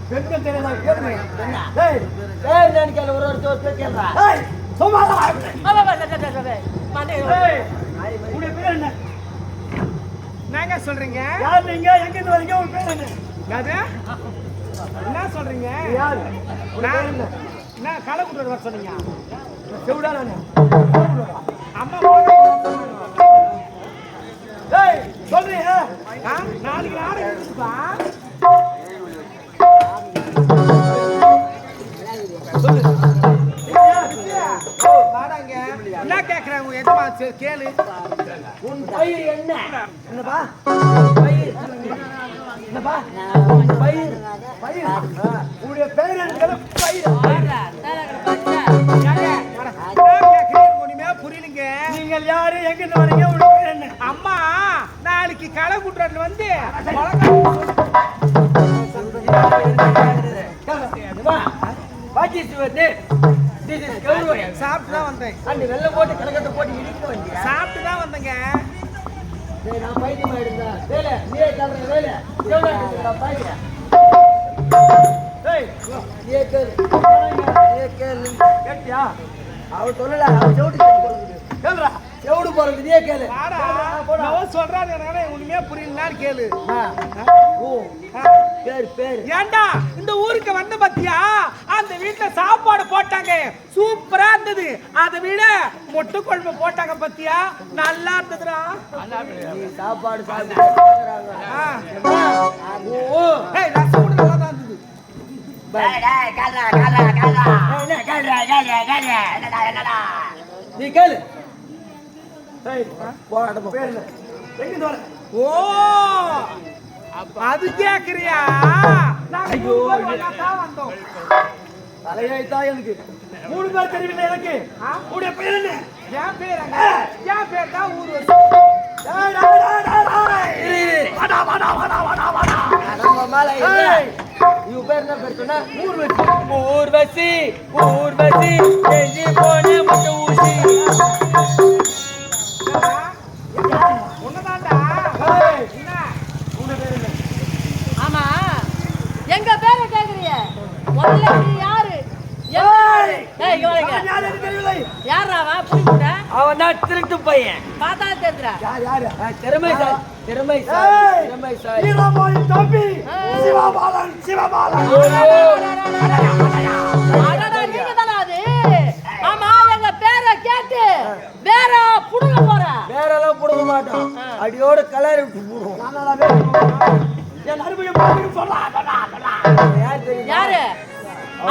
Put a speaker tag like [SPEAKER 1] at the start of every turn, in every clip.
[SPEAKER 1] பெண்கள் தெரியாதா கேளுங்க.
[SPEAKER 2] என்ன
[SPEAKER 1] டேய்
[SPEAKER 2] பேர் நினைக்கல ஒரு பேர் கேட்றா.
[SPEAKER 1] டேய் சும்மா தான்
[SPEAKER 3] மாட்டே
[SPEAKER 1] டேய் உங்க பேர் என்ன?
[SPEAKER 3] என்னங்க சொல்றீங்க?
[SPEAKER 1] யார் நீங்க? எங்க இருந்து வரீங்க? உங்க பேர் என்ன?
[SPEAKER 3] யாரு? என்ன சொல்றீங்க?
[SPEAKER 1] யார்? உங்க பேர் என்ன?
[SPEAKER 3] என்ன களை குடுற வர சொன்னீங்க?
[SPEAKER 1] செவுடா நானு.
[SPEAKER 3] அம்மா
[SPEAKER 1] டேய் சொல்றீங்க.
[SPEAKER 3] நாளைக்கு நாடகம் இருக்குப்பா.
[SPEAKER 1] சொல்லு.
[SPEAKER 3] வாடாங்க. என்ன கேக்குறாங்க உங்க எஜமா கேளு.
[SPEAKER 2] உன் பயிர் என்ன?
[SPEAKER 1] என்னப்பா?
[SPEAKER 2] பயிர்
[SPEAKER 1] என்னப்பா?
[SPEAKER 2] பயிர்
[SPEAKER 1] பயிர். உங்களுடைய பேர் என்ன? பயிர்.
[SPEAKER 3] ஒண்ணுமே புரியலங்க.
[SPEAKER 1] நீங்கள் யாரு? எங்க இருந்து வரீங்க? உங்களுடைய பேர் என்ன?
[SPEAKER 3] அம்மா நாளைக்கு களை குட்டுறதுல வந்து
[SPEAKER 2] what is your name? This is கௌரவ.
[SPEAKER 3] சாப்பிட்டு தான் வந்தேன்.
[SPEAKER 2] அந்த வெள்ளை போட்டு கலக்கட்ட போட்டு இடிக்க வந்தியா?
[SPEAKER 3] சாப்பிட்டு தான் வந்தேங்க.
[SPEAKER 2] டேய் நான் பைத்தியமா இருந்தா. வேலை நீயே கல்ற வேலை. எவ்வளவு இருக்குடா பைத்தியம்?
[SPEAKER 1] டேய்
[SPEAKER 2] ஏ கேளு. ஏ கேளு.
[SPEAKER 1] கேட்டியா?
[SPEAKER 2] அவர் சொல்லல. அவர் செவுடு போறது.
[SPEAKER 1] கேளுடா.
[SPEAKER 2] செவுடு போறது நீயே கேளு.
[SPEAKER 3] வாடா. நான் சொல்றானே எனக்கு ஒண்ணுமே புரியலன்னு கேளு.
[SPEAKER 2] ஓ பேர்
[SPEAKER 3] ஏண்டா இந்த ஊருக்கு வந்த பத்தியா அந்த வீட்டுல சாப்பாடு போட்டாங்க சூப்பரா இருந்தது. அதை விட மொட்டு குழம்பு போட்டாங்க பத்தியா நல்லா இருந்ததுடா.
[SPEAKER 2] சாப்பாடு
[SPEAKER 3] ஓ ஏய் ரசம் கூட நல்லா தான் இருந்தது.
[SPEAKER 2] நீ கேளு.
[SPEAKER 1] டேய் போடா பேர் என்ன? எங்க இருந்து வர?
[SPEAKER 3] ஓ அது கேக்குறியா? ஐயோ தான் வந்தோம்.
[SPEAKER 1] தலையாய்த்தா எனக்கு 3 பேர் தெரியவில்லை எனக்கு. உடைய பேர் என்ன?
[SPEAKER 3] என் பேர் என் பேர் தான் ஊர்வசி.
[SPEAKER 2] பேர் என்ன பேர் சொன்ன? ஊர்வசி ஊர்வசி ஊர்வசி போன மட்டும் ஊசி.
[SPEAKER 3] உன்னதாண்டா. என்ன
[SPEAKER 1] உடைய பேர் என்ன?
[SPEAKER 4] ஆமா எங்க பேரை கேக்குறீங்க? முதல்ல நீ யாரு? யாராவா புரியுதா?
[SPEAKER 2] அவன் தான் திருட்டு பையன்.
[SPEAKER 4] பார்த்தா தெரியுதா?
[SPEAKER 1] யாரு?
[SPEAKER 2] திறமைசாலி.
[SPEAKER 1] வீரமாயின் தம்பி சிவபாலன்.
[SPEAKER 4] அடடா நீங்க தானா அது? ஆமா எங்க பேரை கேட்டு வேற புடுங்க போற?
[SPEAKER 2] வேறெல்லாம் புடுங்க மாட்டோம். அடியோட கலர் விட்டு போடுவோம்.
[SPEAKER 1] என் அருமையை பாருங்க சொல்லா.
[SPEAKER 2] யார் தெரியுமா?
[SPEAKER 4] யாரு?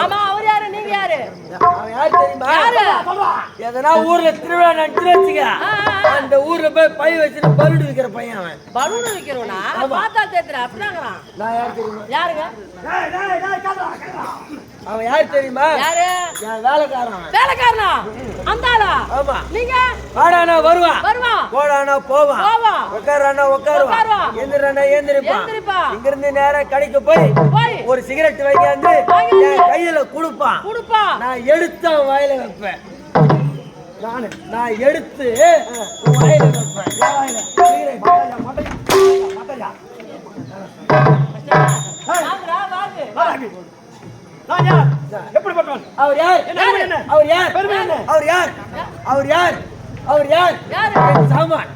[SPEAKER 4] ஆமா அவர் யாரு? நீங்க யாரு?
[SPEAKER 2] அவன் யார் தெரியுமா?
[SPEAKER 4] யாரு?
[SPEAKER 2] எதனா ஊர்ல திருவிழா நடத்தி வச்சுக்க. அந்த ஊர்ல போய் பை வச்சுட்டு பலூன் விக்கிற பையன் அவன்.
[SPEAKER 4] பலூன் விக்கிறவனா? பார்த்தா தெரியுதா? அப்படிதாங்கறான்.
[SPEAKER 2] நான் யார் தெரியுமா?
[SPEAKER 4] யாருங்க?
[SPEAKER 2] அவன் யார் தெரியுமா?
[SPEAKER 4] யாரு?
[SPEAKER 2] என் வேலைக்காரன்.
[SPEAKER 4] வேலைக்காரனா? அந்த ஆளா?
[SPEAKER 2] ஆமா.
[SPEAKER 4] நீங்க?
[SPEAKER 2] வாடானா வருவான்.
[SPEAKER 4] வருவான்.
[SPEAKER 2] போடானா போவான். உட்காரானா உட்காருவான். எந்திரானா எந்திரிப்பான். இங்க இருந்து நேரா கடைக்கு போய் ஒரு சிகரெட் வாங்கியாந்து என் கையில குடுப்பான். நான் எடுத்து அவன் வாயில வைப்பேன். நான் எடுத்து வாயில வைப்பேன்.
[SPEAKER 1] எப்படிப்பட்டவன்?
[SPEAKER 2] அவர் யார்? அவர் யார்? அவர் யார்? அவர் யார்? அவர் யார்? என் சாமான்.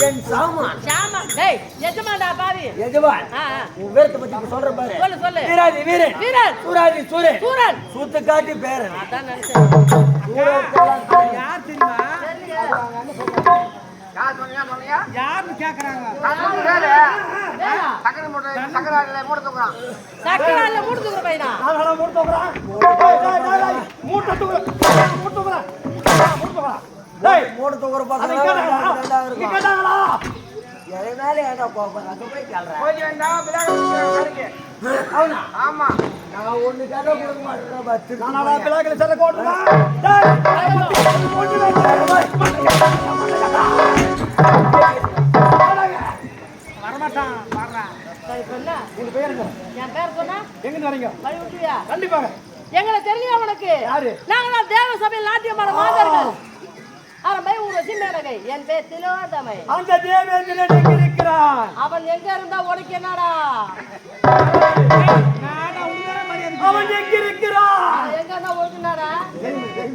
[SPEAKER 2] என் சாமான்.
[SPEAKER 4] சாமான். டேய் எஜமான்டா பாவி.
[SPEAKER 2] எஜமான். உன் வீரத்தை பத்தி சொல்ற பாரு.
[SPEAKER 4] சொல்லு.
[SPEAKER 2] வீராதி வீரன். சூராதி சூரன். சூத்து காட்டி பேரன்.
[SPEAKER 4] அதான் நினைச்சேன்.
[SPEAKER 3] யார் தெரியுமா? யாருன்னு கேக்குறாங்க.
[SPEAKER 4] சக்கரால மூடு தூக்குற பையனா?
[SPEAKER 2] மூணு தூக்குற பசங்க எதனால ஏடா கோபம்? அங்க போய் கேள்றேன். அவனா? ஆமா. நான் ஒண்ணு கேட்டா கொடுக்க மாட்டேன். பத்து
[SPEAKER 1] நானா பிளாக்ல சர கோடுறா.
[SPEAKER 3] வரமாட்டான். வர்றான்.
[SPEAKER 4] சரி சொன்னா.
[SPEAKER 1] உங்க பேர் என்ன?
[SPEAKER 4] என் பேர் சொன்னா?
[SPEAKER 1] எங்க இருந்து வரீங்க?
[SPEAKER 4] வழி விட்டுவியா?
[SPEAKER 1] கண்டிப்பாக.
[SPEAKER 4] எங்களை தெரியும் உனக்கு?
[SPEAKER 1] யாரு?
[SPEAKER 4] நாங்க தேவ சபையில் நாட்டியமான மாதர்கள். அரம்பை ஊர்வசி மேனகை. என் பேர் திலோதமை.
[SPEAKER 1] அந்த தேவேந்திரன் எங்க இருக்கிறான்?
[SPEAKER 4] அவன் எங்க இருந்தா உனக்கு என்னடா?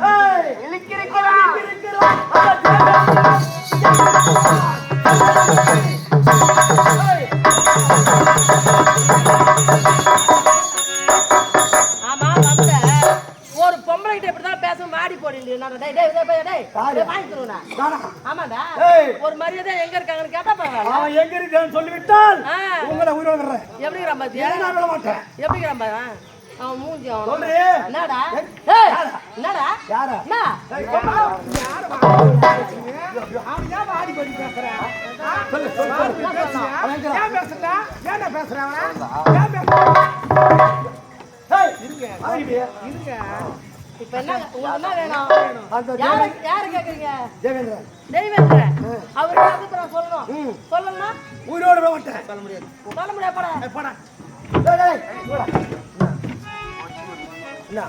[SPEAKER 1] ஏய்,
[SPEAKER 2] இழுக்கிறீங்களா?
[SPEAKER 1] இருக்கிறான். ஏய்,
[SPEAKER 4] ஆமா வந்த ஒரு பொம்பளை கிட்ட இப்படிதான் பேச மாடி போடிட்டு நான் டேய் டேய் டேய் டேய் டேய் வாங்கி தருவனா
[SPEAKER 1] நானா?
[SPEAKER 4] ஆமாடா
[SPEAKER 1] ஏய்.
[SPEAKER 4] ஒரு மரியாதை எங்க இருக்காங்கன்னு கேட்டா பரவாயில்ல
[SPEAKER 1] அவன் எங்க இருக்கான்னு சொல்லிவிட்டால்
[SPEAKER 4] ஆ.
[SPEAKER 1] உங்களை உயிரோட விடுறேன்.
[SPEAKER 4] எப்படிங்கிறான் பாத்தியா
[SPEAKER 1] ஏன் நான் விட மாட்டேன்.
[SPEAKER 4] எப்படிங்கிறான் பாரு அவன் மூஞ்சி அவன்
[SPEAKER 1] சொல்றி.
[SPEAKER 4] என்னடா ஏய் என்னடா
[SPEAKER 1] யாரா?
[SPEAKER 4] என்ன
[SPEAKER 1] ஏய்,
[SPEAKER 3] அவன் ஏன் வாடி போடி பேசுறான்?
[SPEAKER 1] சொல்லு, சொல்லு, சொல்லு. அவன் எங்கடா?
[SPEAKER 3] ஏன் பேசுறா? ஏன்டா பேசுறான் அவன்? ஏன் பேசுறான்?
[SPEAKER 1] ஏய், வாங்கிட்டியா?
[SPEAKER 3] இருங்க.
[SPEAKER 4] இப்ப என்ன உங்களுக்கு என்ன வேணும்
[SPEAKER 1] அந்த
[SPEAKER 4] யாரு கேக்குறீங்க
[SPEAKER 1] தேவேந்திரன்
[SPEAKER 4] தெய்வேந்திரன் அவரு அபிப்பிராயம் சொல்லணும் சொல்லணும்
[SPEAKER 1] உயிரோட விட மாட்டேன்.
[SPEAKER 4] சொல்ல முடியாது போடா
[SPEAKER 3] போடா.
[SPEAKER 1] டேய், டேய், போடா. என்ன?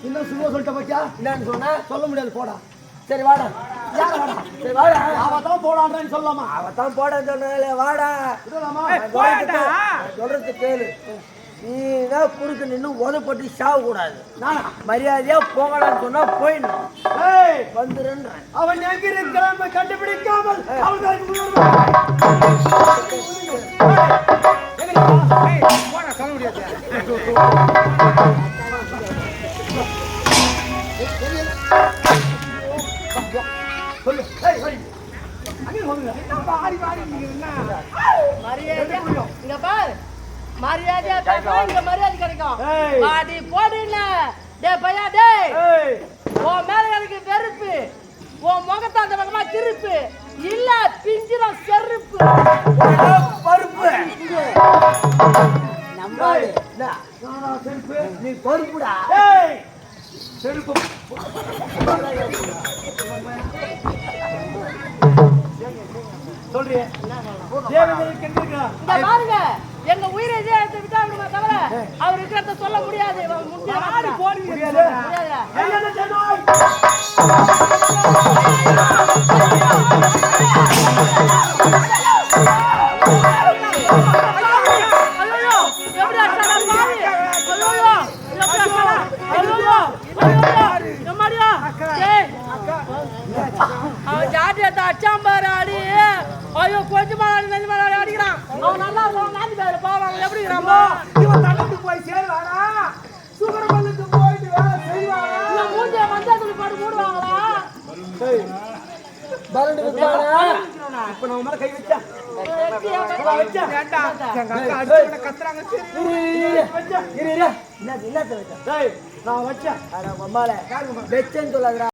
[SPEAKER 1] இன்னும் சும்மா சொல்லிட்ட பாத்தியா?
[SPEAKER 2] என்னன்னு சொன்னா
[SPEAKER 1] சொல்ல முடியாது, போடா.
[SPEAKER 2] சரி வாடா.
[SPEAKER 1] யார வாடா?
[SPEAKER 2] சரி வாடா.
[SPEAKER 1] அவன் தான் போடான்றான்னு சொல்லலாமா?
[SPEAKER 2] அவதான் போட சொன்னாலே வாடா.
[SPEAKER 1] விடலாமா?
[SPEAKER 3] ஏய், போடா.
[SPEAKER 2] சொல்றது கேளு. நீதான் குறுக்கு நின்னு உதப்பட்டு சாவ கூடாது.
[SPEAKER 1] நானா?
[SPEAKER 2] மரியாதையா போகலான்னு சொன்னா போயிடணும்.
[SPEAKER 1] ஏய்,
[SPEAKER 2] வந்துருன்றேன்.
[SPEAKER 1] அவன் எங்க இருக்கிறான் கண்டுபிடிக்காமல் அவன் தான் உயிரோட விட மாட்டேன்.
[SPEAKER 3] ஏய், போடா, சொல்ல முடியாது.
[SPEAKER 1] சொல்லு. ஏய், ஏய். அங்கே சொல்லுங்க.
[SPEAKER 3] என்ன வாடி வாடி நிக்கிறீங்க?
[SPEAKER 4] மரியாதை இங்க பாரு மரியாதையா பேசா இங்க மரியாதை கிடைக்கும்
[SPEAKER 1] ஏய்.
[SPEAKER 4] வாடி போடுன டேய் பையா டேய்
[SPEAKER 1] ஏய்,
[SPEAKER 4] உன் மேல எனக்கு வெறுப்பு உன் முகத்தை அந்த பக்கமா திருப்பு இல்ல பிஞ்சிரம் செருப்பு
[SPEAKER 2] பருப்பு
[SPEAKER 1] ஏய்,
[SPEAKER 2] என்ன?
[SPEAKER 1] நானா செருப்பு?
[SPEAKER 2] நீ பருப்புடா.
[SPEAKER 1] ஏய், செருப்பு. சொல்றியே? தேவேந்திரன் எங்க இருக்கிறான்?
[SPEAKER 4] இங்க பாருங்க எங்க உயிரை இதே எடுத்து விட்டா விடுமா தவிர அவர் இருக்கிறத சொல்ல முடியாது இவன் முக்கிய
[SPEAKER 3] வாடி போடி
[SPEAKER 1] முடியாது.
[SPEAKER 4] முடியாது
[SPEAKER 1] ஏய், என்ன செய்யணும்?
[SPEAKER 4] ஐயோ எப்படி அடிச்சாடா பாவி ஐயோ எப்படி அடிச்சாடா ஐயோ எம்மாடியா டேய் அவன் ஜாட்டியத்தை அடிச்சான் பாரு அடி ஐயோ கொஞ்சமா நெஞ்சு மேல அடிக்கிறான் அவன் நல்லா இருக்கான் நாதி பேரு பாவம் எப்படி இருக்கிறான்
[SPEAKER 3] இவன் தள்ளி போய் சேருவானா? சுகர்மலுக்கு போயிட்டு வேலை செய்வானா?
[SPEAKER 4] இந்த மூஞ்சிய மஞ்சள் துணி போட்டு மூடுவாங்களா
[SPEAKER 1] ஏய்,
[SPEAKER 2] பரண்டு விடுவானா?
[SPEAKER 1] இப்ப நான் உன் மேல கை வச்சா?
[SPEAKER 3] ஏண்டா, எங்க அக்கா அடிச்சு உன்னை கத்துறாங்க சரி.
[SPEAKER 1] வச்சா?
[SPEAKER 2] இரு, இரு. என்னது, என்னத்த வச்ச?
[SPEAKER 1] டேய், நான் வச்சேன்.
[SPEAKER 2] அட, உன் அம்மால வெச்சேன்னு சொல்லாதடா.